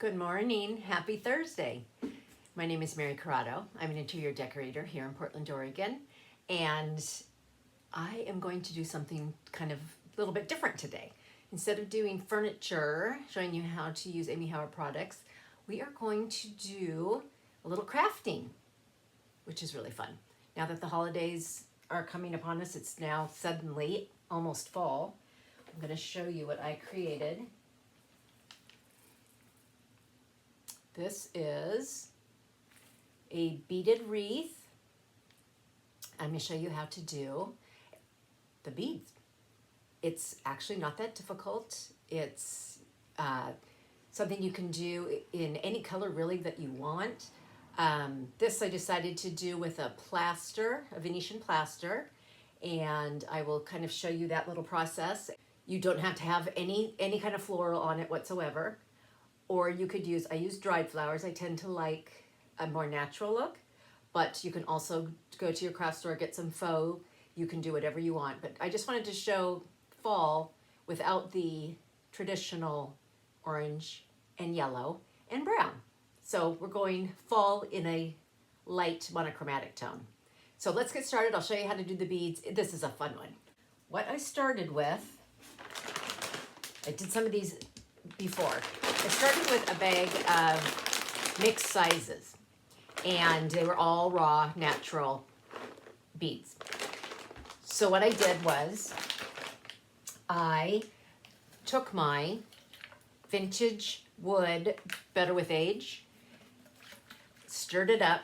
Good morning. Happy Thursday. My name is Mary Corrado. I'm an interior decorator here in Portland, Oregon, and I am going to do something kind of a little bit different today. Instead of doing furniture, showing you how to use Amy Howard products, we are going to do a little crafting, which is really fun. Now that the holidays are coming upon us, it's now suddenly almost fall. I'm going to show you what I created. This is a beaded wreath. I'm going to show you how to do the beads. It's actually not that difficult. It's something you can do in any color really that you want. This I decided to do with a plaster, a Venetian plaster, and I will kind of show you that little process. You don't have to have any kind of floral on it whatsoever. Or you could use, I use dried flowers. I tend to like a more natural look, but you can also go to your craft store, get some faux. You can do whatever you want. But I just wanted to show fall without the traditional orange and yellow and brown. So we're going fall in a light monochromatic tone. So let's get started. I'll show you how to do the beads. This is a fun one. What I started with, I did some of these before. I started with a bag of mixed sizes, and they were all raw, natural beads. So what I did was I took my vintage wood, better with age, stirred it up,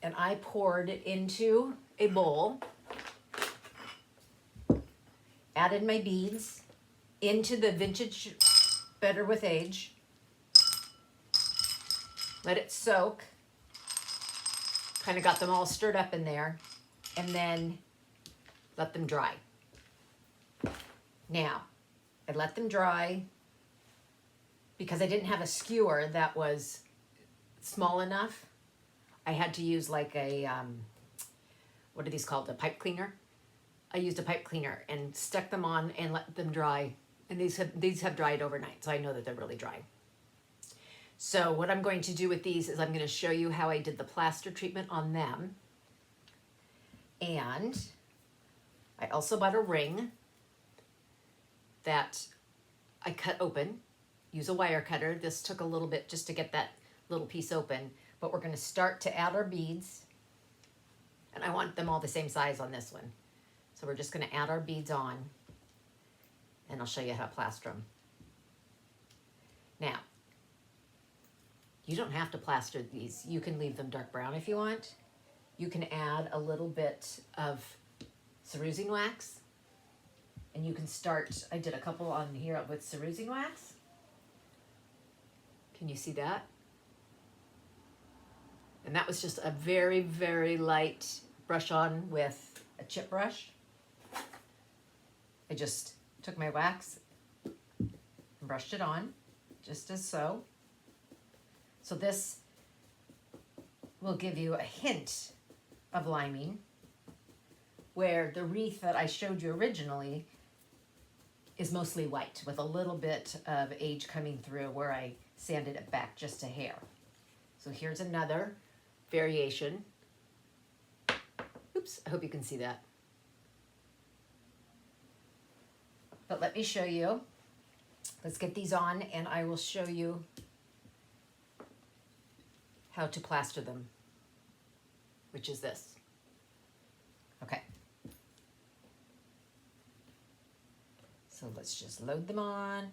and I poured it into a bowl, added my beads into the vintage better with age, let it soak, kind of got them all stirred up in there, and then let them dry. Now, I let them dry because I didn't have a skewer that was small enough. I had to use like a, what are these called, a pipe cleaner? I used a pipe cleaner and stuck them on and let them dry. And these have dried overnight, so I know that they're really dry. So what I'm going to do with these is I'm going to show you how I did the plaster treatment on them. And I also bought a ring that I cut open. Use a wire cutter. This took a little bit just to get that little piece open. But we're going to start to add our beads. And I want them all the same size on this one. So we're just going to add our beads on. And I'll show you how to plaster them. Now, you don't have to plaster these. You can leave them dark brown if you want. You can add a little bit of cerusing wax. And you can start, I did a couple on here with cerusing wax. Can you see that? And that was just a very, very light brush on with a chip brush. I just took my wax and brushed it on, just as so. So this will give you a hint of liming, where the wreath that I showed you originally is mostly white with a little bit of age coming through where I sanded it back just a hair. So here's another variation. Oops, I hope you can see that. But let me show you. Let's get these on and I will show you how to plaster them, which is this. Okay. So let's just load them on.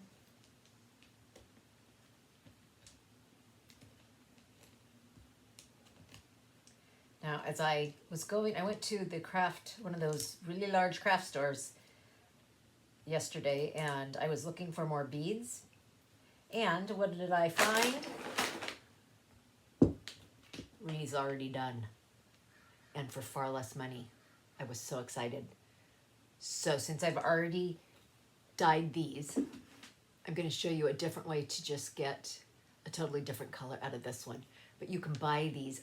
Now, as I was going, I went to the one of those really large craft stores yesterday, and I was looking for more beads. And what did I find? Wreaths already done, and for far less money. I was so excited. So since I've already dyed these, I'm going to show you a different way to just get a totally different color out of this one. But you can buy these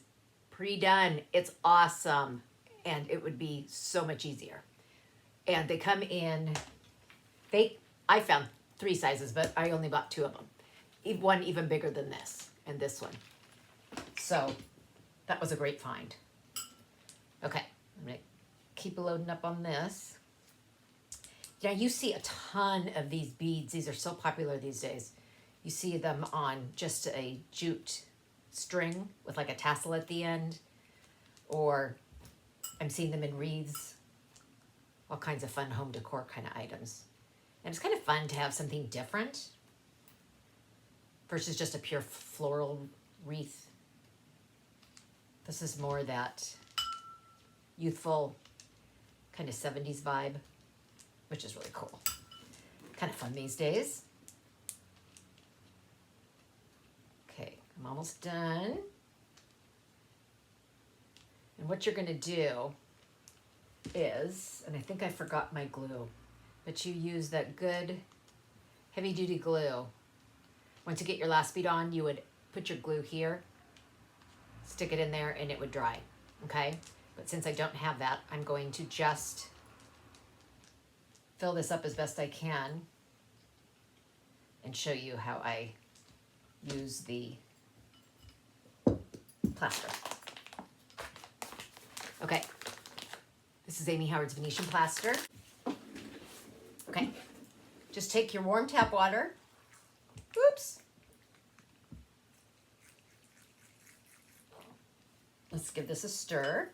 pre-done. It's awesome, and it would be so much easier. And they come in, I found 3 sizes, but I only bought 2 of them. one even bigger than this and this one. So that was a great find. Okay, I'm gonna keep loading up on this. Now you see a ton of these beads. These are so popular these days. You see them on just a jute string with like a tassel at the end, or I'm seeing them in wreaths, all kinds of fun home decor kind of items. And it's kind of fun to have something different versus just a pure floral wreath. This is more that youthful kind of 70s vibe, which is really cool. Kind of fun these days. Okay, I'm almost done. And what you're gonna do is, and I think I forgot my glue, but you use that good heavy duty glue. Once you get your last bead on, you would put your glue here, stick it in there, and it would dry, okay? But since I don't have that, I'm going to just fill this up as best I can and show you how I use the plaster. Okay, this is Amy Howard's Venetian plaster. Okay, just take your warm tap water. Oops. Let's give this a stir.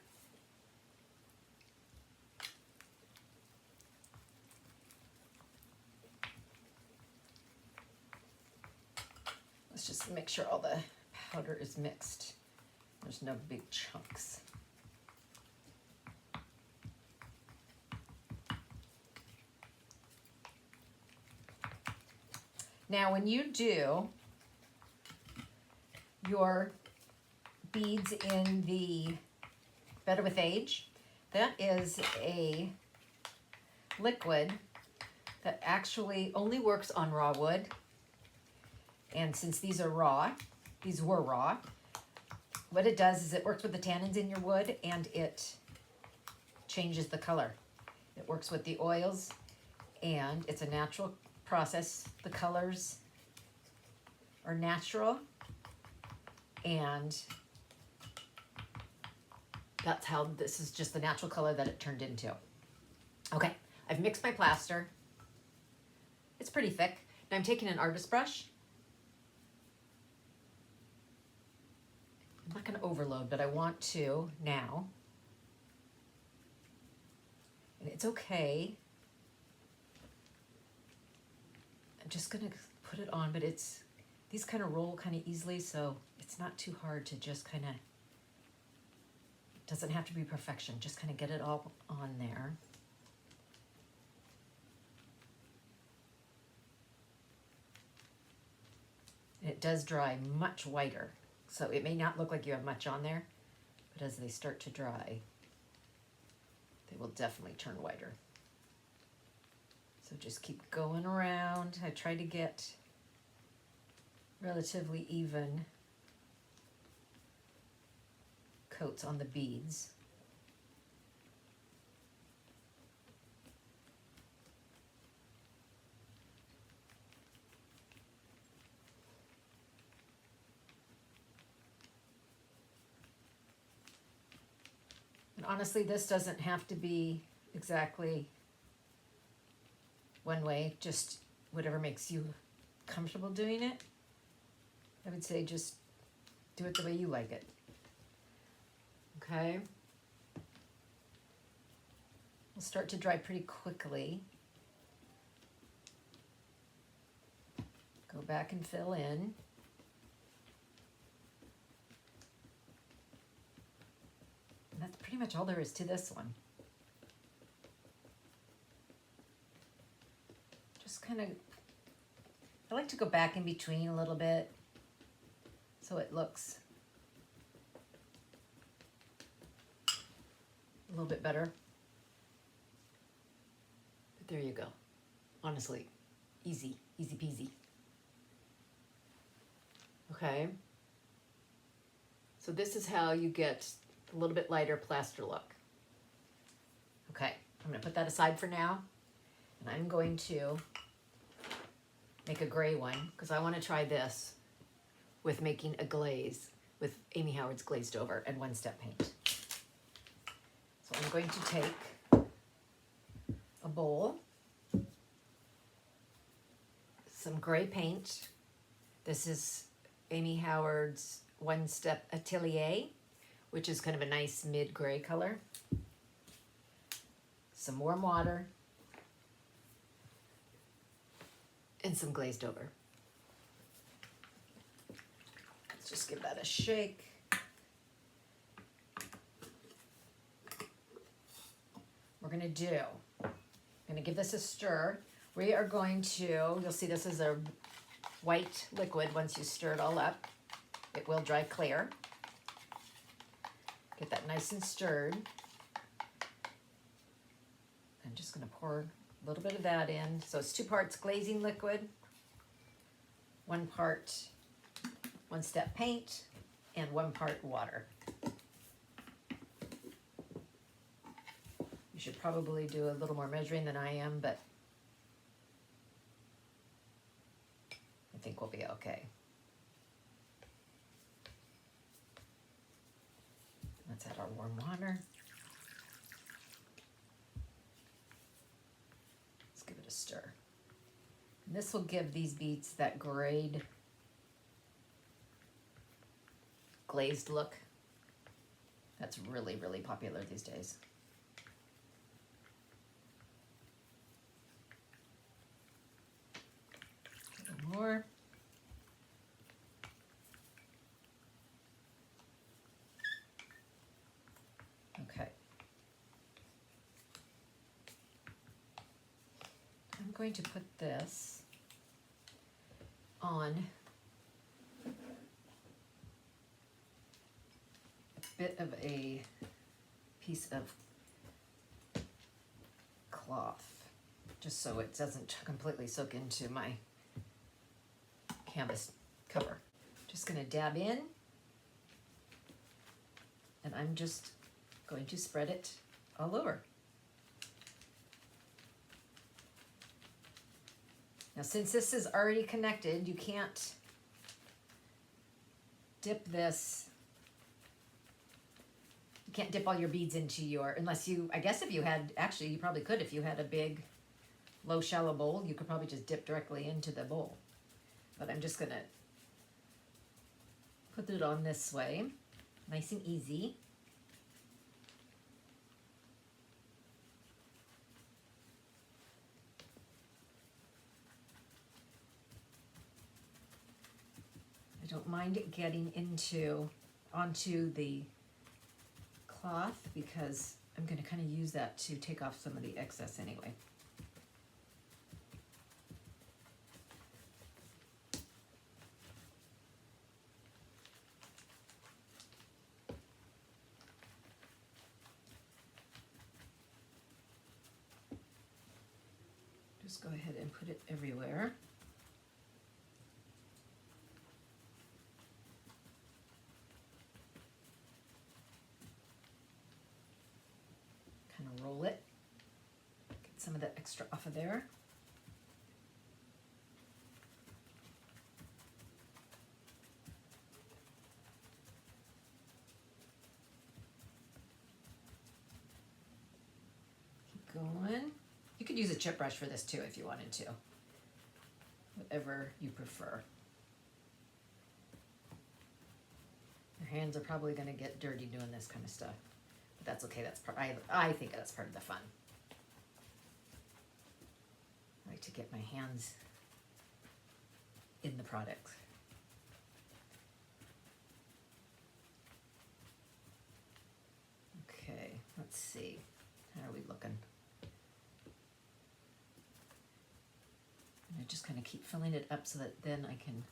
Let's just make sure all the powder is mixed. There's no big chunks. Now, when you do your beads in the Better with Age, that is a liquid that actually only works on raw wood. And since these are raw, these were raw, what it does is it works with the tannins in your wood and it changes the color. It works with the oils and it's a natural process. The colors are natural and that's how this is just the natural color that it turned into. Okay, I've mixed my plaster. It's pretty thick. Now I'm taking an artist brush. I'm not going to overload, but I want to now. And it's okay. I'm just going to put it on, but these kind of roll kind of easily, so it's not too hard to just kind of, doesn't have to be perfection, just kind of get it all on there. And it does dry much whiter, so it may not look like you have much on there, but as they start to dry, they will definitely turn whiter. So just keep going around. I try to get relatively even coats on the beads. And honestly, this doesn't have to be exactly one way, just whatever makes you comfortable doing it. I would say just do it the way you like it. Okay. It'll start to dry pretty quickly. Go back and fill in. And that's pretty much all there is to this one. Just kind of, I like to go back in between a little bit so it looks a little bit better. But there you go. Honestly, easy, easy peasy. Okay. So this is how you get a little bit lighter plaster look. Okay, I'm gonna put that aside for now. And I'm going to make a gray one because I want to try this with making a glaze with Amy Howard's glazed over and one step paint. So I'm going to take a bowl, some gray paint. This is Amy Howard's One Step Atelier, which is kind of a nice mid-gray color. Some warm water, and some glazed over. Let's just give that a shake. We're gonna give this a stir. We are going to, you'll see this is a white liquid once you stir it all up. It will dry clear. Get that nice and stirred. I'm just gonna pour a little bit of that in. So it's 2 parts glazing liquid, 1 part One Step paint, and 1 part water. You should probably do a little more measuring than I am, but I think we'll be okay. Let's add our warm water. Let's give it a stir. And this will give these beads that grayed, glazed look. That's really, really popular these days. A little more. Okay. I'm going to put this on a bit of a piece of cloth, just so it doesn't completely soak into my canvas cover. Just going to dab in, and I'm just going to spread it all over. Now, since this is already connected, you can't dip this. You can't dip all your beads into your, unless you, I guess if you had, actually you probably could if you had a big, low, shallow bowl, you could probably just dip directly into the bowl. But I'm just gonna put it on this way, nice and easy. I don't mind it getting onto the cloth because I'm going to kind of use that to take off some of the excess anyway. Just go ahead and put it everywhere. Roll it, get some of the extra off of there. Keep going. You could use a chip brush for this too if you wanted to, whatever you prefer. Your hands are probably going to get dirty doing this kind of stuff. That's okay. That's I think that's part of the fun. I like to get my hands in the product. Okay, let's see. How are we looking? And I just kind of keep filling it up so that then I can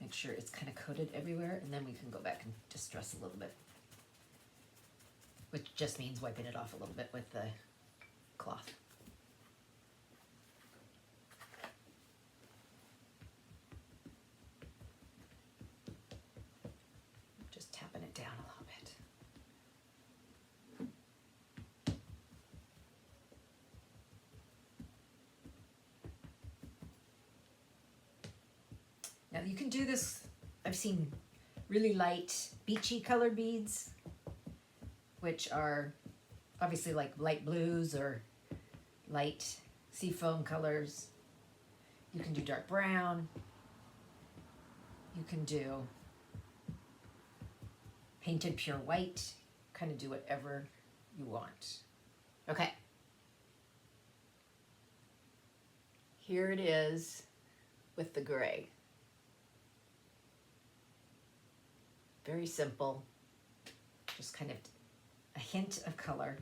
make sure it's kind of coated everywhere, and then we can go back and distress a little bit. Which just means wiping it off a little bit with the cloth. Just tapping it down a little bit. Now you can do this, I've seen really light beachy colored beads, which are obviously like light blues or light seafoam colors. You can do dark brown. You can do painted pure white. Kind of do whatever you want. Okay. Here it is with the gray. Very simple. Just kind of a hint of color.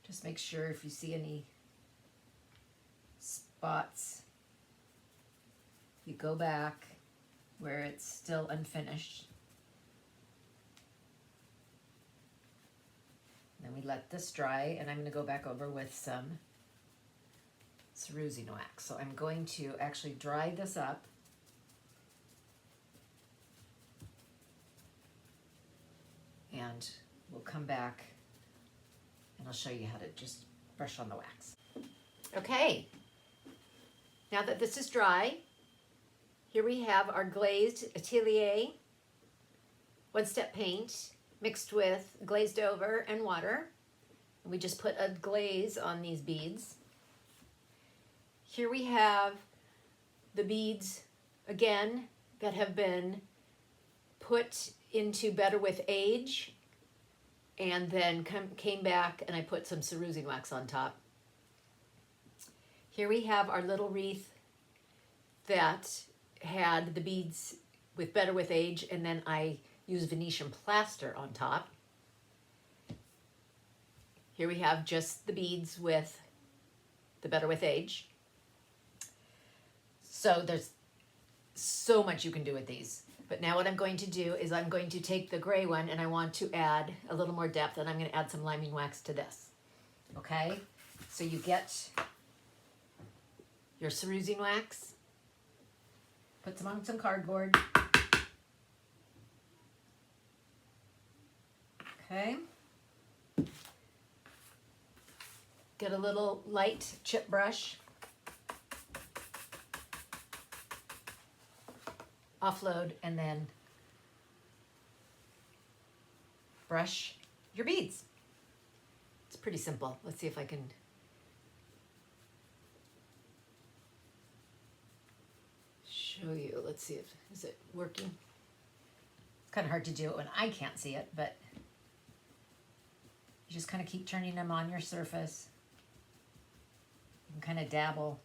Just make sure if you see any spots, you go back where it's still unfinished. Then we let this dry, and I'm going to go back over with some cerusine wax. So I'm going to actually dry this up. And we'll come back and I'll show you how to just brush on the wax. Okay, now that this is dry, here we have our glazed Atelier one-step paint mixed with glazed over and water. And we just put a glaze on these beads. Here we have the beads, again, that have been put into Better with Age, and then came back and I put some cerusine wax on top. Here we have our little wreath that had the beads with Better with Age, and then I used Venetian plaster on top. Here we have just the beads with the Better with Age. So there's so much you can do with these. But now what I'm going to do is I'm going to take the gray one and I want to add a little more depth, and I'm going to add some liming wax to this. Okay? So you get your cerusine wax, put some on some cardboard. Okay? Get a little light chip brush. Offload and then brush your beads. It's pretty simple. Let's see if I can show you. Let's see if, is it working? It's kind of hard to do it when I can't see it, but you just kind of keep turning them on your surface. You can kind of dabble.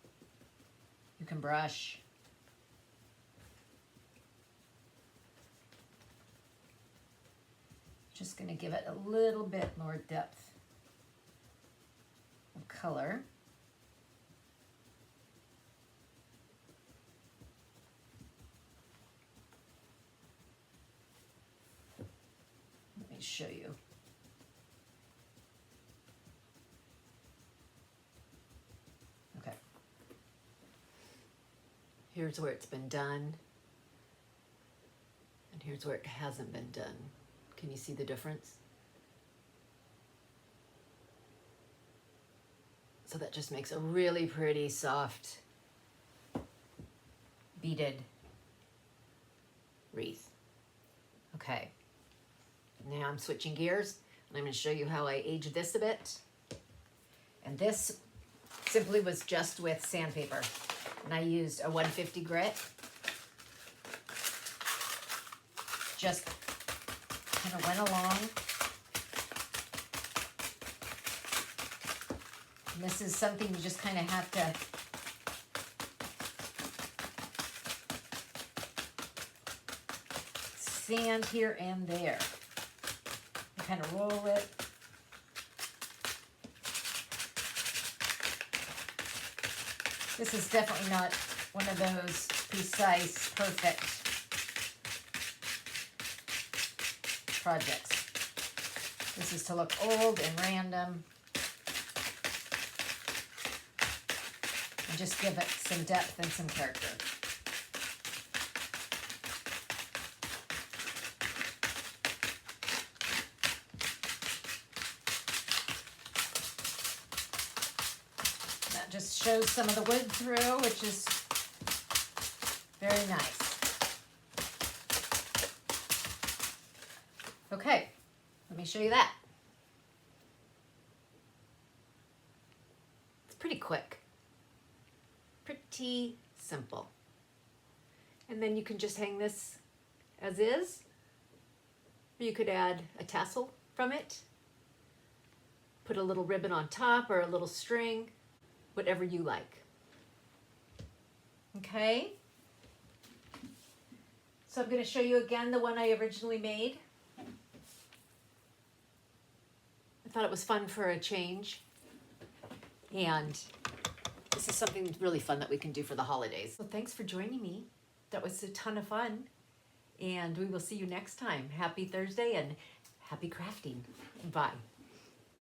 You can brush. Just going to give it a little bit more depth of color. Let me show you. Okay. Here's where it's been done, and here's where it hasn't been done. Can you see the difference? So that just makes a really pretty soft beaded wreath. Okay, now I'm switching gears and I'm going to show you how I aged this a bit. And this simply was just with sandpaper, and I used a 150 grit. Just kind of went along. And this is something you just kind of have to sand here and there. You kind of roll it. This is definitely not one of those precise, perfect projects. This is to look old and random and just give it some depth and some character. That just shows some of the wood through, which is Very nice. Okay, let me show you that. It's pretty quick. Pretty simple. And then you can just hang this as is. Or you could add a tassel from it. Put a little ribbon on top or a little string, whatever you like. Okay? So I'm going to show you again the one I originally made. I thought it was fun for a change. And this is something really fun that we can do for the holidays. So thanks for joining me. That was a ton of fun. And we will see you next time. Happy Thursday and happy crafting. Bye.